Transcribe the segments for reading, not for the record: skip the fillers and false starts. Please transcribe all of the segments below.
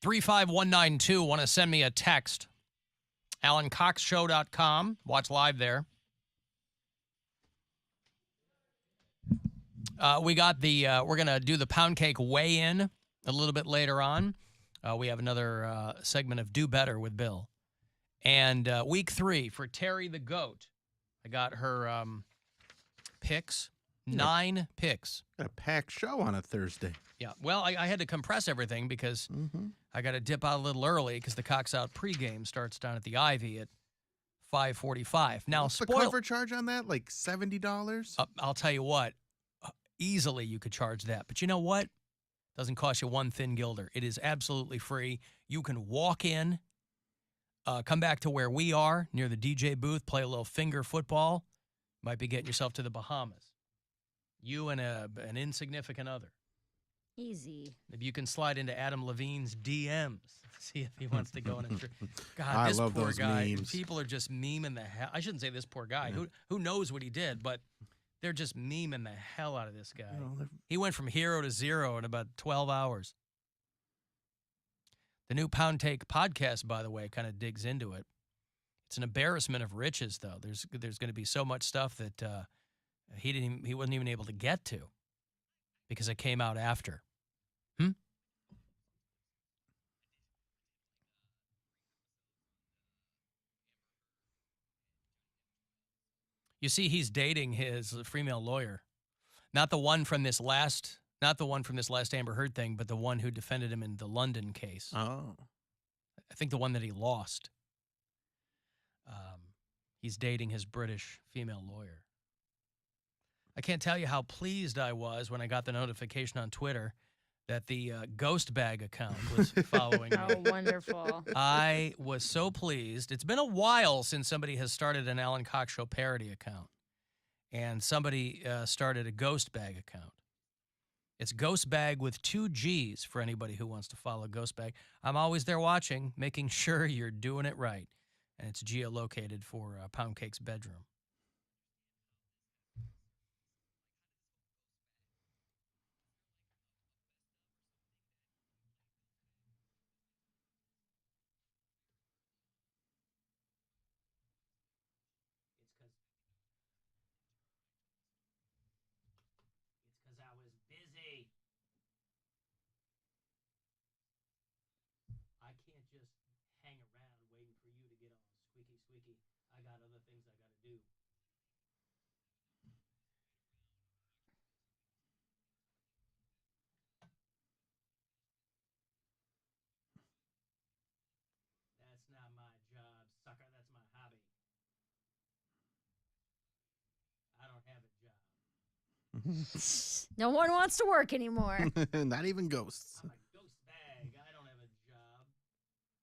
35192. Want to send me a text. AlanCoxShow.com. Watch live there. We got the, we're going to do the Poundcake weigh-in a little bit later on. We have another segment of Do Better with Bill. And week 3 for Terry the Goat. I got her picks. 9 picks. Got a packed show on a Thursday. Yeah. Well, I had to compress everything because I got to dip out a little early because the Cox Out pregame starts down at the Ivy at 5:45. Now, what's the cover charge on that? Like $70? I'll tell you what. Easily you could charge that. But you know what? Doesn't cost you one thin gilder. It is absolutely free. You can walk in, come back to where we are near the DJ booth, play a little finger football. Might be getting yourself to the Bahamas. You and an insignificant other. Easy. Maybe you can slide into Adam Levine's DMs. See if he wants to go on a trip. God, I this love poor those guy. memes. People are just memeing the hell. I shouldn't say this poor guy. Yeah. Who knows what he did, but they're just memeing the hell out of this guy. He went from hero to zero in about 12 hours. The new Poundcake podcast, by the way, kind of digs into it. It's an embarrassment of riches, though. There's going to be so much stuff that he wasn't even able to get to because it came out after. You see, he's dating his female lawyer, not the one from this last Amber Heard thing, but the one who defended him in the London case. Oh, I think the one that he lost. He's dating his British female lawyer. I can't tell you how pleased I was when I got the notification on Twitter that the Ghost Bag account was following me. Oh, wonderful. I was so pleased. It's been a while since somebody has started an Alan Cox Show parody account. And somebody started a Ghost Bag account. It's Ghost Bag with 2 G's for anybody who wants to follow Ghost Bag. I'm always there watching, making sure you're doing it right. And it's geolocated for Poundcake's bedroom. I got other things I got to do. That's not my job, sucker. That's my hobby. I don't have a job. No one wants to work anymore. Not even ghosts. I'm a ghost bag. I don't have a job.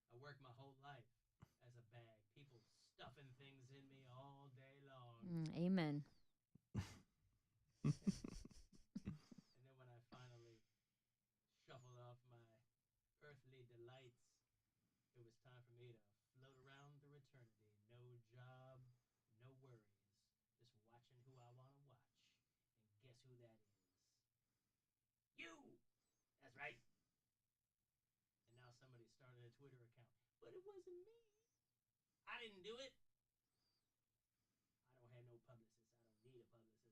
I work my whole life as a bag. People stuffing things in me all day long. Amen. And then when I finally shuffled off my earthly delights, it was time for me to float around through eternity. No job, no worries. Just watching who I want to watch. And guess who that is? You! That's right. And now somebody started a Twitter account. But it wasn't me. I didn't do it. I don't have no publicist. I don't need a publicist.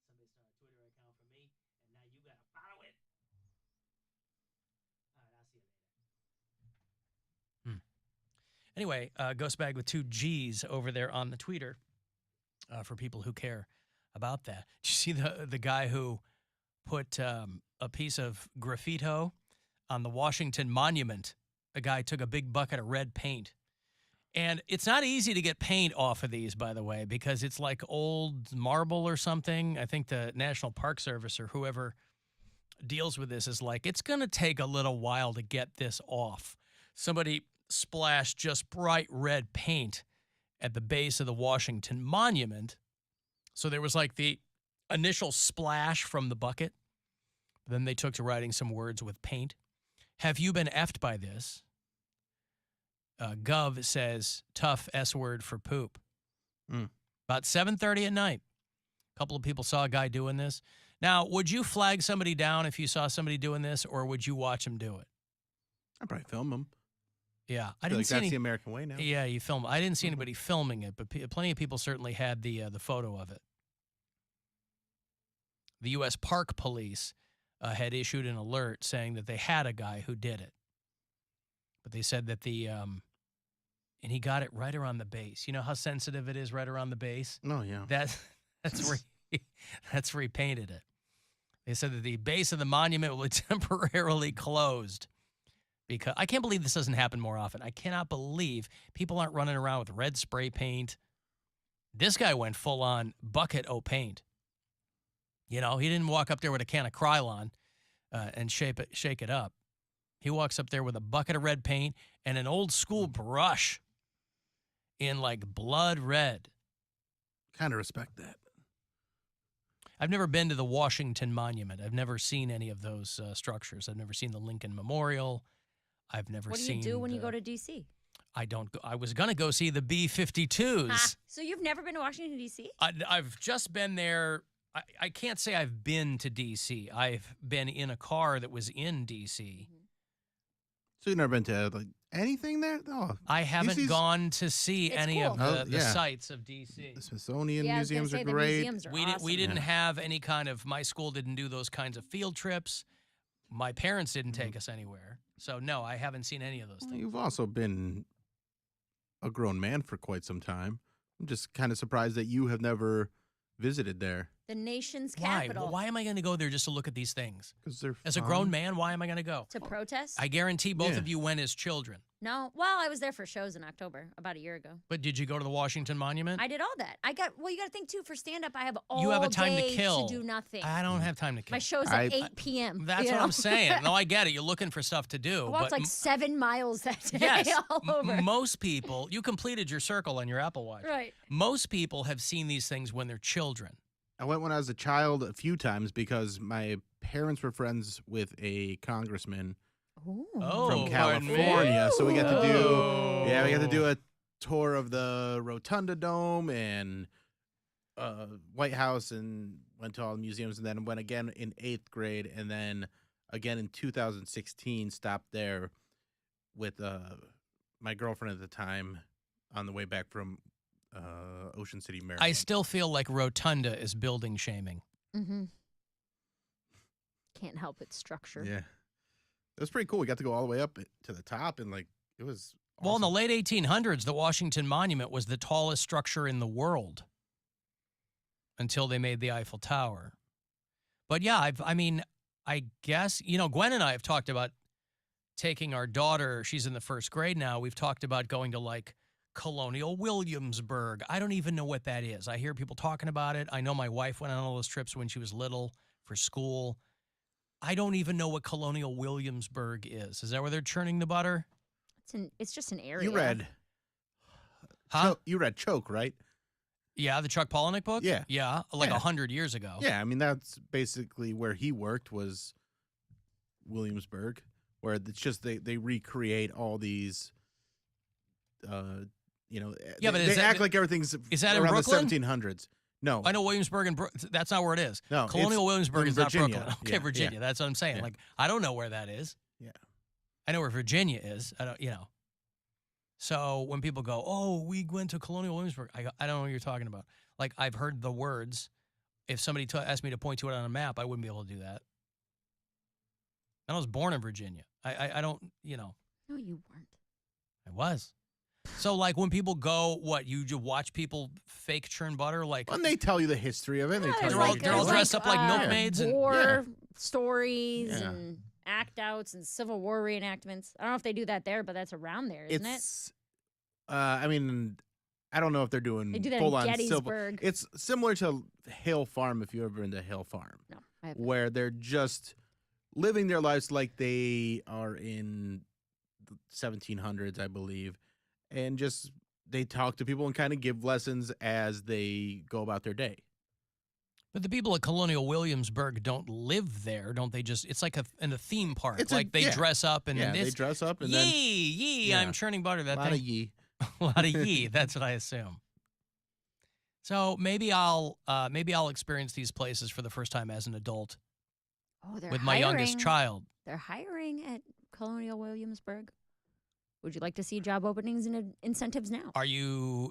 Somebody started a Twitter account for me, and now you got to follow it. All right, I'll see you later. Anyway, Ghost Bag with 2 G's over there on the Twitter for people who care about that. Did you see the guy who put a piece of graffito on the Washington Monument? A guy took a big bucket of red paint. And it's not easy to get paint off of these, by the way, because it's like old marble or something. I think the National Park Service or whoever deals with this is like, it's going to take a little while to get this off. Somebody splashed just bright red paint at the base of the Washington Monument. So there was like the initial splash from the bucket. Then they took to writing some words with paint. Have you been effed by this? Gov says, tough S word for poop. About 7:30 at night. A couple of people saw a guy doing this. Now, would you flag somebody down if you saw somebody doing this, or would you watch him do it? I'd probably film them. Yeah, I feel like that's the American way now. Yeah, you film. I didn't see anybody filming it, but plenty of people certainly had the photo of it. The U.S. Park Police had issued an alert saying that they had a guy who did it, but they said that and he got it right around the base. You know how sensitive it is right around the base? Oh, yeah. That's where he painted it. They said that the base of the monument will be temporarily closed because I can't believe this doesn't happen more often. I cannot believe people aren't running around with red spray paint. This guy went full on bucket o' paint. You know, he didn't walk up there with a can of Krylon and shake it up. He walks up there with a bucket of red paint and an old school brush in like blood red. Kind of respect that. I've never been to the Washington Monument. I've never seen any of those structures. I've never seen the Lincoln Memorial. I've never seen. What do you do when you go to D.C.? I don't go. I was going to go see the B-52s. So you've never been to Washington, D.C.? I've just been there. I can't say I've been to D.C. I've been in a car that was in D.C. So you've never been to anything there? Oh, I haven't DC's gone to see any cool. of the sites of D.C. The Smithsonian Yeah, I was gonna museums say are the great. museums are awesome. We didn't have any kind of, my school didn't do those kinds of field trips. My parents didn't take us anywhere. So, no, I haven't seen any of those Well, things. you've also been a grown man for quite some time. I'm just kind of surprised that you have never visited there. The nation's Why? capital. Why am I going to go there just to look at these things? Because they're As a fun. grown man, why am I going to go? To protest? I guarantee both Yeah. of you went as children. No. Well, I was there for shows in October, about a year ago. But did you go to the Washington Monument? I did all that. You got to think, too, for stand-up, I have all You have a time to day kill. do nothing. I don't have time to kill. My show's at 8 p.m. That's you what know? I'm saying. No, I get it. You're looking for stuff to do. I walked but like 7 miles that day yes, all over. most people, you completed your circle on your Apple Watch. Right. Most people have seen these things when they're children. I went when I was a child a few times because my parents were friends with a congressman Ooh. Oh, from pardon me. California. So we got to Oh. we got to do a tour of the Rotunda Dome and White House and went to all the museums and then went again in 8th grade and then again in 2016 stopped there with my girlfriend at the time on the way back from Ocean City, Maryland. I still feel like Rotunda is building shaming. Mm-hmm. Can't help its structure. Yeah. It was pretty cool. We got to go all the way up to the top and it was awesome. Well, in the late 1800s, the Washington Monument was the tallest structure in the world until they made the Eiffel Tower. But yeah, I guess, Gwen and I have talked about taking our daughter. She's in the 1st grade now. We've talked about going to Colonial Williamsburg. I don't even know what that is. I hear people talking about it. I know my wife went on all those trips when she was little for school. I don't even know what Colonial Williamsburg is. Is that where they're churning the butter? It's just an area. You read you read Choke, right? Yeah, the Chuck Palahniuk book? Yeah. Yeah, 100 years ago. Yeah, I mean that's basically where he worked was Williamsburg, where it's just they recreate all these Yeah, but they act like everything's is that in around Brooklyn? the 1700s. No. I know Williamsburg and that's not where it is. No, Colonial it's Williamsburg in is not Virginia. Brooklyn. Okay, Yeah, Virginia. yeah. That's what I'm saying. Yeah. I don't know where that is. Yeah. I know where Virginia is. I don't, So when people go, "Oh, we went to Colonial Williamsburg," I don't know what you're talking about. I've heard the words. If somebody asked me to point to it on a map, I wouldn't be able to do that. And I was born in Virginia. I don't, No, you weren't. I was. So when people go, what, you watch people fake churn butter? When they tell you the history of it, they tell you they're all dressed up like milkmaids and war stories Yeah. and act outs and Civil War reenactments. I don't know if they do that there, but that's around there, isn't it? I mean, I don't know if they're doing They do that full in on civil. Gettysburg. It's similar to Hale Farm if you've ever been to Hale Farm, No, I haven't. where they're just living their lives like they are in the 1700s, I believe, and just they talk to people and kind of give lessons as they go about their day. But the people at Colonial Williamsburg don't live there, don't they? It's like in a theme park. It's they yeah. dress up and Yeah, this. they dress up and yee, then yee, Yeah. I'm churning butter. a That lot thing. of yee. A lot of yee. That's what I assume. So maybe I'll experience these places for the first time as an adult Oh, they're with my youngest hiring. child. They're hiring at Colonial Williamsburg. Would you like to see job openings and incentives now?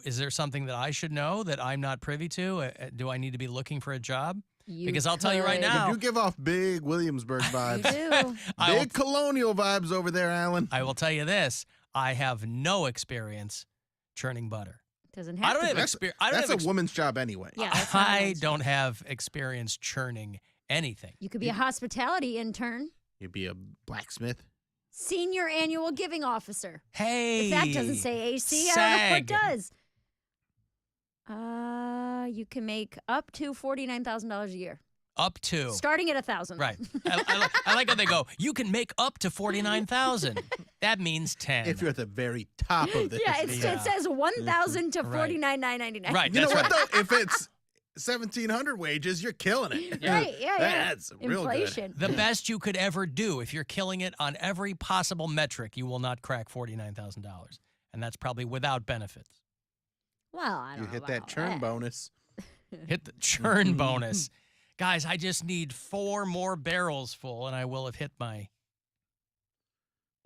Is there something that I should know that I'm not privy to? Do I need to be looking for a job? Because I'll tell you right could. now. You do give off big Williamsburg You vibes. do. Big colonial vibes over there, Alan. I will tell you this. I have no experience churning butter. Doesn't I have don't to have be. experience. That's a woman's job anyway. Yeah, that's not I men's don't have experience churning anything. You could be a hospitality intern, You'd be a blacksmith. senior annual giving officer. Hey. If that doesn't say AC, I don't know what does. You can make up to $49,000 a year, Up to. starting at $1,000. Right. I like how they go, you can make up to 49,000. That means 10. If you're at the very top of this. Yeah, it says 1,000 to Right. $49,999. Right. You know That's what, right. though? If it's 1,700 wages, you're killing it. Right, yeah. That's real good. Inflation. The best you could ever do, if you're killing it on every possible metric, you will not crack $49,000. And that's probably without benefits. Well, I don't You know hit that about churn bonus. Hit the churn bonus. Guys, I just need 4 more barrels full, and I will have hit my...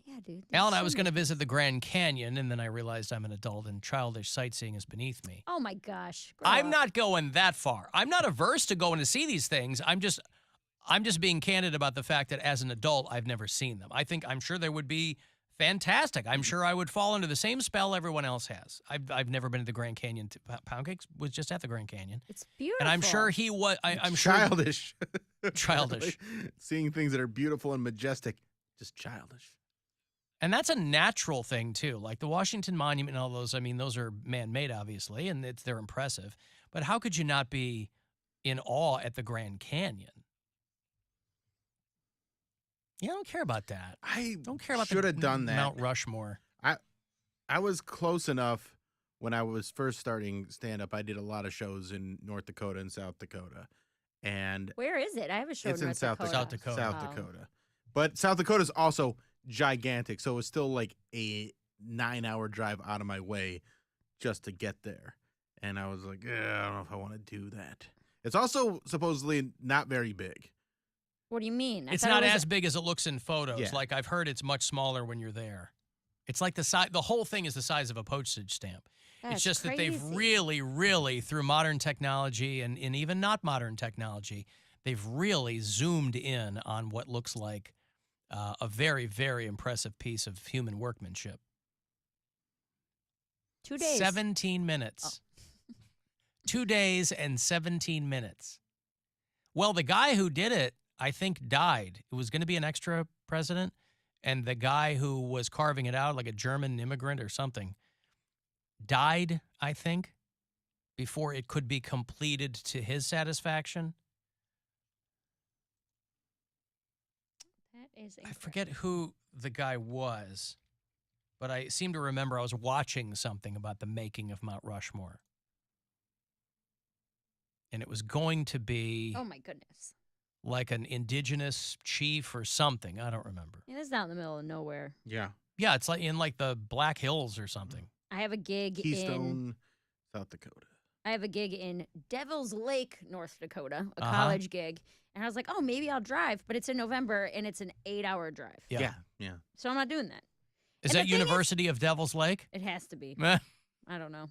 Yeah, dude. Alan, I was going to visit the Grand Canyon, and then I realized I'm an adult, and childish sightseeing is beneath me. Oh, my gosh. Grow I'm up. not going that far. I'm not averse to going to see these things. I'm just being candid about the fact that as an adult, I've never seen them. I'm sure they would be fantastic. I'm sure I would fall under the same spell everyone else has. I've never been to the Grand Canyon. Poundcake was just at the Grand Canyon. It's beautiful. And I'm sure he was. I'm Childish. sure childish. Seeing things that are beautiful and majestic, just childish. And that's a natural thing too. Like the Washington Monument and all those. I mean, those are man-made, obviously, and they're impressive. But how could you not be in awe at the Grand Canyon? Yeah, I don't care about that. I Don't care about should have done that. Mount Rushmore. I was close enough when I was first starting stand-up. I did a lot of shows in North Dakota and South Dakota. And Where is it? I have a show it's in in North South Dakota. South Dakota. South Oh. Dakota. But South Dakota is also gigantic, so it's still like a 9-hour drive out of my way just to get there. And I was like, I don't know if I want to do that. It's also supposedly not very big. What do you mean? I It's thought not it was- as big as it looks in photos. Yeah. Like I've heard it's much smaller when you're there. It's like the size. The whole thing is the size of a postage stamp. That's It's just that they've crazy. really, really, through modern technology and even not modern technology, they've really zoomed in on what looks like a very, very impressive piece of human workmanship. 2 days. 17 minutes. 2 days and 17 minutes. Well, the guy who did it, I think, died. It was going to be an extra president, and the guy who was carving it out, like a German immigrant or something, died, I think, before it could be completed to his satisfaction. That is I forget who the guy was, but I seem to remember I was watching something about the making of Mount Rushmore. And it was going to be Oh, my goodness. like an indigenous chief or something. I don't remember. Yeah, this is out in the middle of nowhere. Yeah. Yeah, it's like in like the Black Hills or something. I have a gig in Keystone, South Dakota. Devil's Lake, North Dakota, a Uh-huh. college gig. And I was like, oh, maybe I'll drive, but it's in November and it's an 8-hour drive. Yeah. Yeah. So I'm not doing that. Is And that the thing is- University of Devil's Lake? It has to be. Eh, I don't know.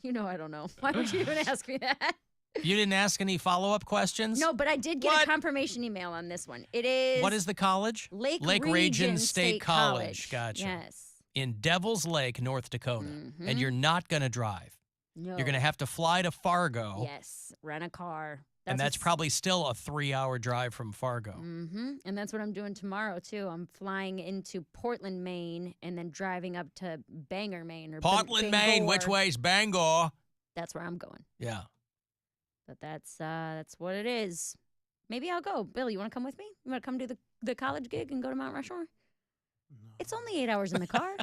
You know I don't know. Why would you even ask me that? you didn't ask any follow-up questions? No, but I did get What? a confirmation email on this one. It is What is the college? Lake Region State College. Gotcha. Yes. In Devil's Lake, North Dakota. Mhm. And you're not going to drive. No. You're going to have to fly to Fargo. Yes. Rent a car. And that's probably still a 3-hour drive from Fargo. Mm-hmm. And that's what I'm doing tomorrow, too. I'm flying into Portland, Maine, and then driving up to Bangor, Maine. Or Portland, Maine. Which Bangor. way's Bangor? That's where I'm going. Yeah. But that's what it is. Maybe I'll go. Bill, you want to come with me? You want to come do the college gig and go to Mount Rushmore? It's only 8 hours in the car.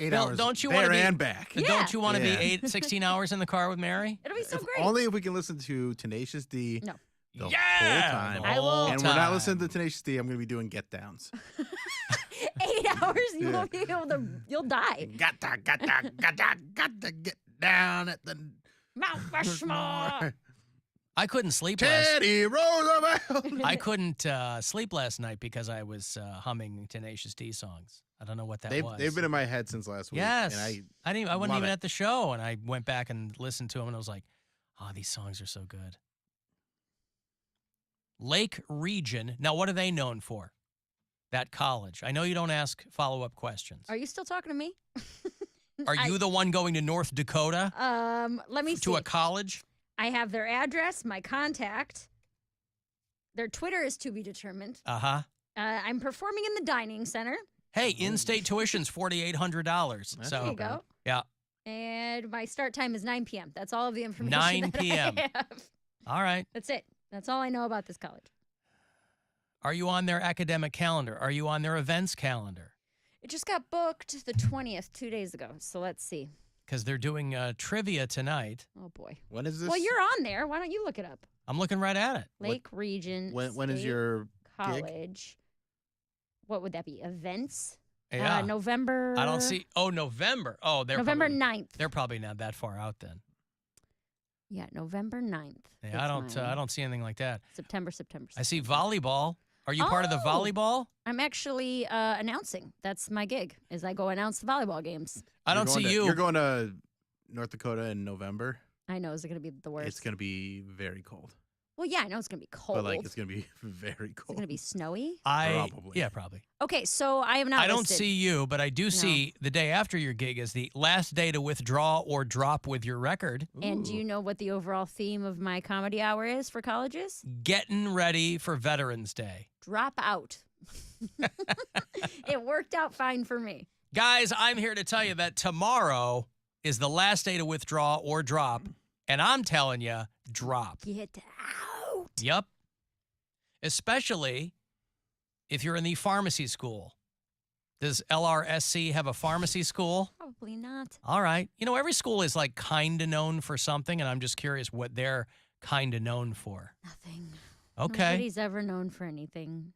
8 Bill, hours don't you there wanna be- and back. Yeah. Don't you want to Yeah. be 16 hours in the car with Mary? It'll be so If- great. Only if we can listen to Tenacious D No. the whole Yeah! time. the I will- whole And we're not time. listening to Tenacious D. I'm going to be doing get downs. 8 hours, you Yeah. won't be able to. You'll die. Gotta get down at the Mount Rushmore. I couldn't sleep Teddy Roosevelt. I couldn't sleep last night because I was humming Tenacious D songs. I don't know what that was. They've been in my head since last week. Yes. And I wasn't love even it. at the show, and I went back and listened to them, and I was like, oh, these songs are so good. Lake Region. Now, what are they known for? That college. I know you don't ask follow-up questions. Are you still talking to me? Are you the one going to North Dakota Let me see. to a college? I have their address, my contact. Their Twitter is to be determined. Uh-huh. I'm performing in the dining center. Hey, in-state tuition's $4,800. That's So, There you go. yeah. And my start time is 9 p.m. That's all of the information 9 that p.m.. I have. All right. That's it. That's all I know about this college. Are you on their academic calendar? Are you on their events calendar? It just got booked the 20th, 2 days ago. So let's see. Because they're doing trivia tonight. Oh, boy. When is this? Well, you're on there. Why don't you look it up? I'm looking right at it. Lake Region When is State your gig? College. What would that be? Events? Yeah. November. I don't see. Oh, November. Oh, they're November probably, 9th. They're probably not that far out then. Yeah, November 9th. Yeah, I don't see anything like that. September. I see volleyball. Are you part of the Oh! volleyball? I'm actually announcing. That's my gig, is I go announce the volleyball games. I don't see you. You're going to North Dakota in November. I know. Is it going to be the worst? It's going to be very cold. Well, yeah, I know it's going to be cold. But like, it's going to be very Is it cold. going to be snowy? Probably. Yeah, probably. Okay, so I am not I don't listed. see you, but I do see the day after your gig is the last day to withdraw or drop with your record. And do you know what the overall theme of my comedy hour is for colleges? Getting ready for Veterans Day. Drop out. It worked out fine for me. Guys, I'm here to tell you that tomorrow is the last day to withdraw or drop. And I'm telling you, drop. Get out. Yep. Especially if you're in the pharmacy school. Does LRSC have a pharmacy school? Probably not. All right. You know, every school is like kind of known for something, and I'm just curious what they're kind of known for. Nothing. Okay. Nobody's ever known for anything.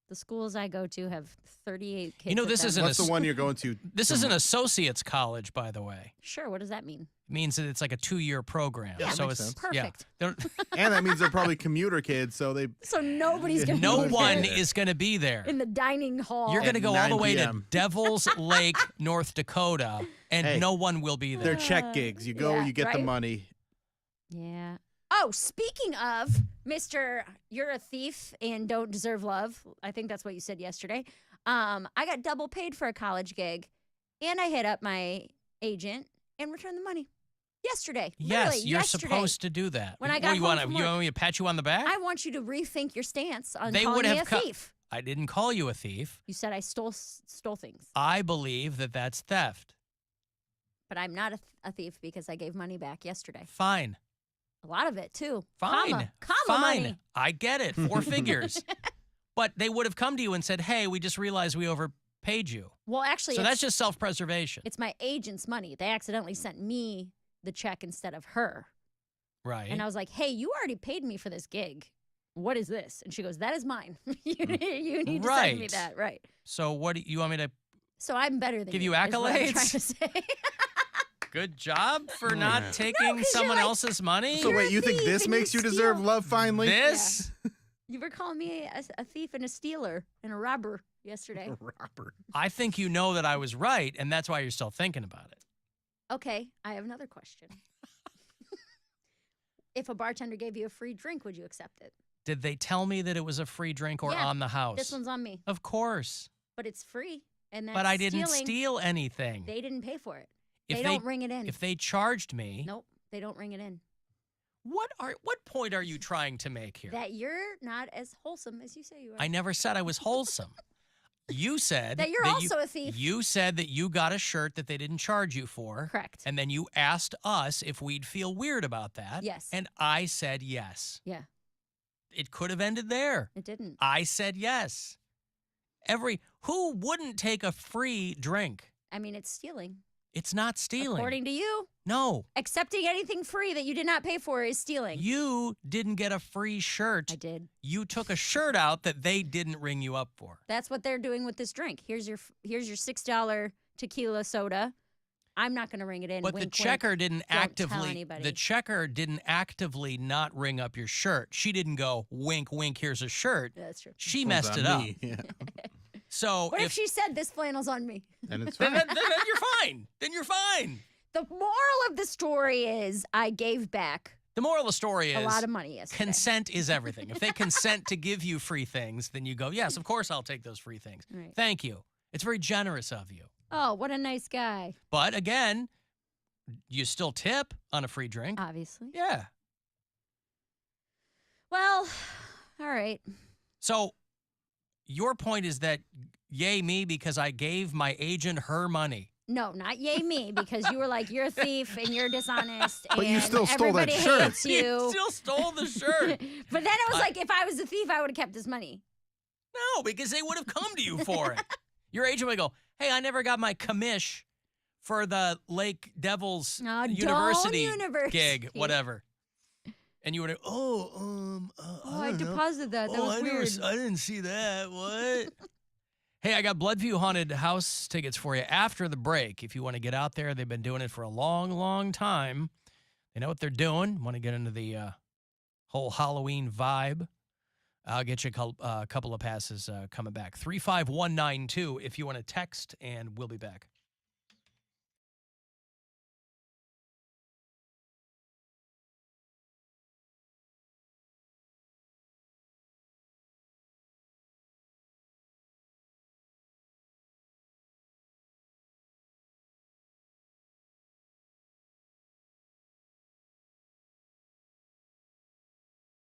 The schools I go to have 38 kids. You know, at this them. isn't What's the one you're going to? This is an associate's college, by the way. Sure, what does that mean? It means that it's like a 2-year program. Yeah, so makes it's sense. Perfect. Yeah. And that means they're probably commuter kids, so they. So nobody's going to No be one there is going to be there. in the dining hall. You're going to At go all the 9 way to p.m.. Devil's Lake, North Dakota, and Hey, no one will be there. They're check gigs. You go, Yeah, you get the right? money. Yeah. Oh, speaking of Mr. You're a thief and don't deserve love. I think that's what you said yesterday. I got double paid for a college gig, and I hit up my agent and returned the money yesterday. Yes, Literally, you're yesterday. supposed to do that. When I What, got you home want from you work. want me to pat you on the back? I want you to rethink your stance on They calling would me a have co- thief. I didn't call you a thief. You said I stole things, I believe that that's theft. but I'm not a thief because I gave money back yesterday. Fine. A lot of it too. Fine. Comma Fine. money. I get it. 4 figures. But they would have come to you and said, hey, we just realized we overpaid you. Well, actually, So it's, that's just self-preservation. it's my agent's money. They accidentally sent me the check instead of her. Right. And I was like, hey, you already paid me for this gig. What is this? And she goes, that is mine. you need to send me Right. that. Right. So what do you want me to So I'm better than Give you is what I'm trying accolades? to say. good job for not Yeah. taking 'cause you're someone like- else's money? So You're wait, a you think thief this and makes you you deserve steal. love finally? This? You were calling me a thief and a stealer and a robber yesterday. Robert. I think you know that I was right, and that's why you're still thinking about it. Okay, I have another question. If a bartender gave you a free drink, would you accept it? Did they tell me that it was a free drink or Yeah, on the house? This one's on me, Of course. but it's free. And that's But I didn't stealing. steal anything. They didn't pay for it. If They don't ring it in. If they charged me, Nope, they don't ring it in. what point are you trying to make here? That you're not as wholesome as you say you are. I never said I was wholesome. You said that you're also a thief. You said that you got a shirt that they didn't charge you for. Correct. And then you asked us if we'd feel weird about that. Yes. And I said yes. Yeah, It could have ended there. it didn't. I said yes. Who wouldn't take a free drink? I mean, it's stealing. It's not stealing. According to you, No. accepting anything free that you did not pay for is stealing. You didn't get a free shirt. I did. You took a shirt out that they didn't ring you up for. That's what they're doing with this drink. Here's your $6 tequila soda. I'm not going to ring it in. But wink, the checker didn't Don't tell actively. anybody. The checker didn't actively not ring up your shirt. She didn't go wink, wink. Here's a shirt. That's true. She Was messed on it up. me. Yeah. So What if she said this flannel's on me? And it's then, fine. then you're fine. Then you're fine. The moral of the story is I gave back The moral of the story a is lot of money yesterday. consent is everything. If they consent to give you free things, then you go, yes, of course I'll take those free things. Right. Thank you. It's very generous of you. Oh, what a nice guy. But again, you still tip on a free drink. Obviously. Yeah. Well, all right. So your point is that yay me because I gave my agent her money. No, not yay me, because you were like, you're a thief and you're dishonest and But you still stole that everybody shirt. hates You you. still stole the shirt. But then I was like, if I was a thief, I would have kept this money. No, because they would have come to you for it. Your agent would go, hey, I never got my commish for the Lake Devils University gig, whatever. And you would have, I deposited that. That was weird. I didn't see that. What? Hey, I got Bloodview Haunted House tickets for you after the break. If you want to get out there, they've been doing it for a long, long time. They know what they're doing. Want to get into the whole Halloween vibe? I'll get you a couple of passes coming back. 35192 if you want to text, and we'll be back.